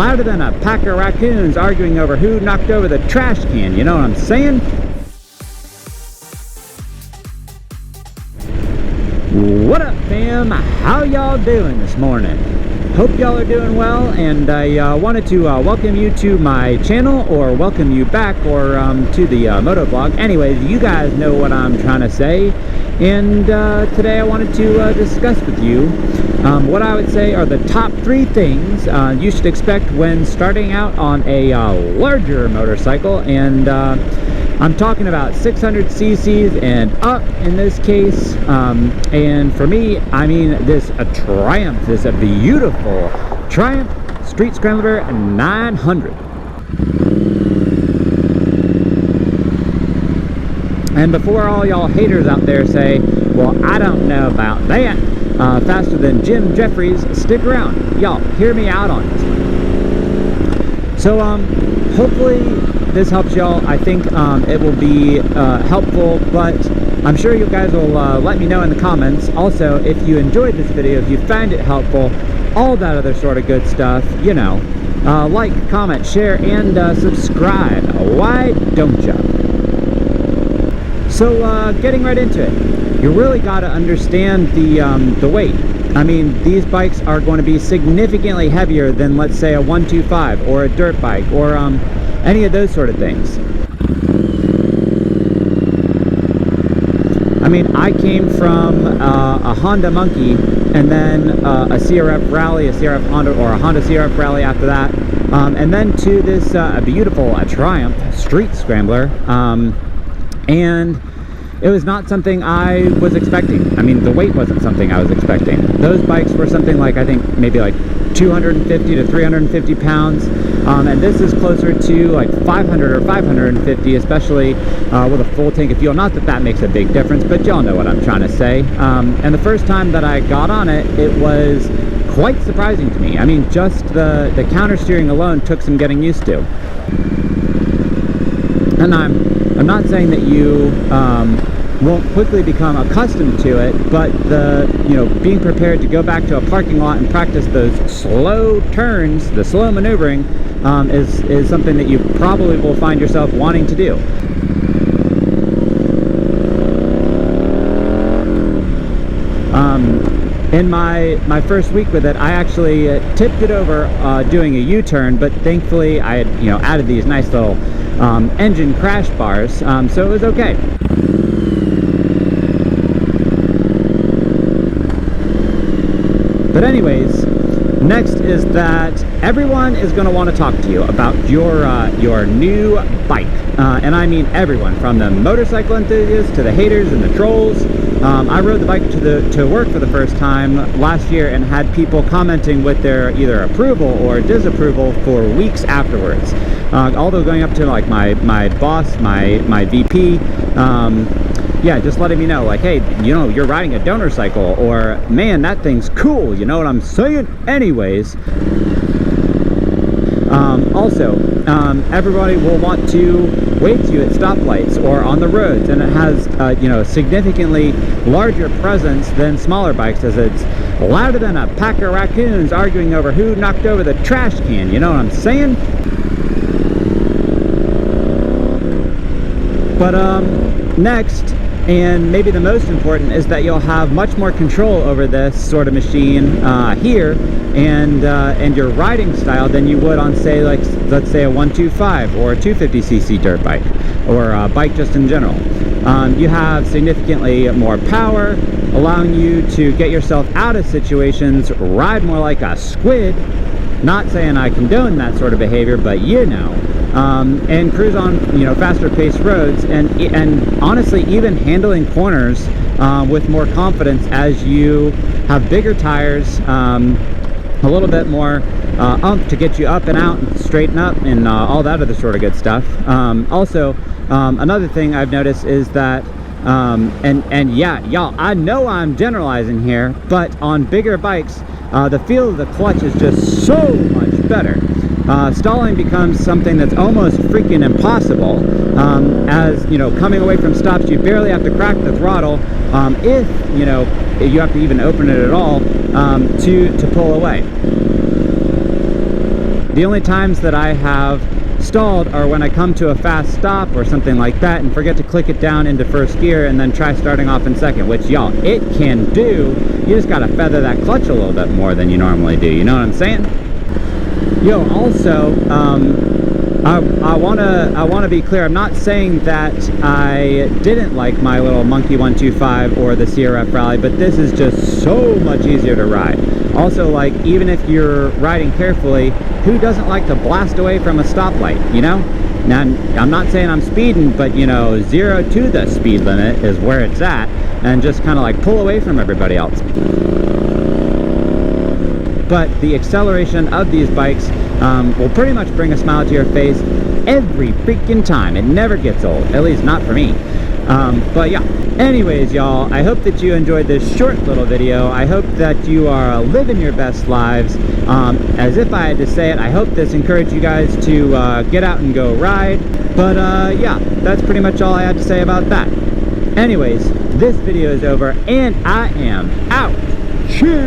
louder than a pack of raccoons arguing over who knocked over the trash can, you know what I'm saying? What up, fam? How y'all doing this morning? Hope y'all are doing well, and I wanted to welcome you to my channel, or welcome you back, or to the motovlog. Anyways, you guys know what I'm trying to say, and today I wanted to discuss with you what I would say are the top 3 things you should expect when starting out on a larger motorcycle, and I'm talking about 600 cc's and up in this case, and for me, I mean this Triumph, this a beautiful Triumph Street Scrambler 900. And before all y'all haters out there say, well, I don't know about that, faster than Jim Jeffries, stick around. Y'all, hear me out on it. So, hopefully this helps y'all. I think it will be helpful, but I'm sure you guys will let me know in the comments. Also, if you enjoyed this video, if you found it helpful, all that other sort of good stuff, you know, like, comment, share, and subscribe. Why don't you? So, getting right into it, you really got to understand the weight. I mean, these bikes are going to be significantly heavier than, let's say, a 125 or a dirt bike, or any of those sort of things. I mean, I came from a Honda Monkey, and then a CRF Rally, a CRF Honda, or a Honda CRF Rally after that, and then to this beautiful Triumph Street Scrambler, and it was not something I was expecting. I mean, the weight wasn't something I was expecting. Those bikes were something like, I think, maybe like 250 to 350 pounds. And this is closer to like 500 or 550, especially with a full tank of fuel. Not that that makes a big difference, but y'all know what I'm trying to say. And the first time that I got on it, it was quite surprising to me. I mean, just the counter steering alone took some getting used to. And I'm not saying that you won't quickly become accustomed to it, but being prepared to go back to a parking lot and practice those slow turns, the slow maneuvering, is something that you probably will find yourself wanting to do. In my first week with it, I actually tipped it over doing a U-turn, but thankfully I had added these nice little engine crash bars, so it was okay. But anyways, next is that everyone is going to want to talk to you about your new bike, and I mean everyone, from the motorcycle enthusiasts to the haters and the trolls. I rode the bike to work for the first time last year and had people commenting with their either approval or disapproval for weeks afterwards. Although going up to like my boss, my VP, yeah, just letting me know, like, hey, you're riding a donor cycle, or man, that thing's cool, you know what I'm saying? Anyways, also, everybody will want to wave to you at stoplights or on the roads, and it has a significantly larger presence than smaller bikes, as it's louder than a pack of raccoons arguing over who knocked over the trash can, you know what I'm saying? But next, and maybe the most important, is that you'll have much more control over this sort of machine here, and your riding style than you would on, say, like, let's say a 125 or a 250cc dirt bike, or a bike just in general. You have significantly more power, allowing you to get yourself out of situations, ride more like a squid. Not saying I condone that sort of behavior, but and cruise on faster paced roads, and honestly even handling corners with more confidence as you have bigger tires, a little bit more oomph to get you up and out and straighten up, and all that other sort of good stuff. Also, another thing I've noticed is that and yeah, y'all, I know I'm generalizing here, but on bigger bikes, the feel of the clutch is just so much better. Stalling becomes something that's almost freaking impossible, as coming away from stops, you barely have to crack the throttle, if you have to even open it at all, to pull away. The only times that I have stalled are when I come to a fast stop or something like that and forget to click it down into first gear and then try starting off in second, which y'all, it can do. You just gotta feather that clutch a little bit more than you normally do, you know what I'm saying? Yo, also, I wanna be clear, I'm not saying that I didn't like my little Monkey 125 or the CRF Rally, but this is just so much easier to ride. Also, like, even if you're riding carefully, who doesn't like to blast away from a stoplight, you know? Now, I'm not saying I'm speeding, but, you know, 0 to the speed limit is where it's at, and just kind of like pull away from everybody else. But the acceleration of these bikes will pretty much bring a smile to your face every freaking time. It never gets old, at least not for me. But yeah, anyways, y'all, I hope that you enjoyed this short little video. I hope that you are living your best lives. As if I had to say it, I hope this encouraged you guys to get out and go ride. But yeah, that's pretty much all I had to say about that. Anyways, this video is over and I am out. Cheers!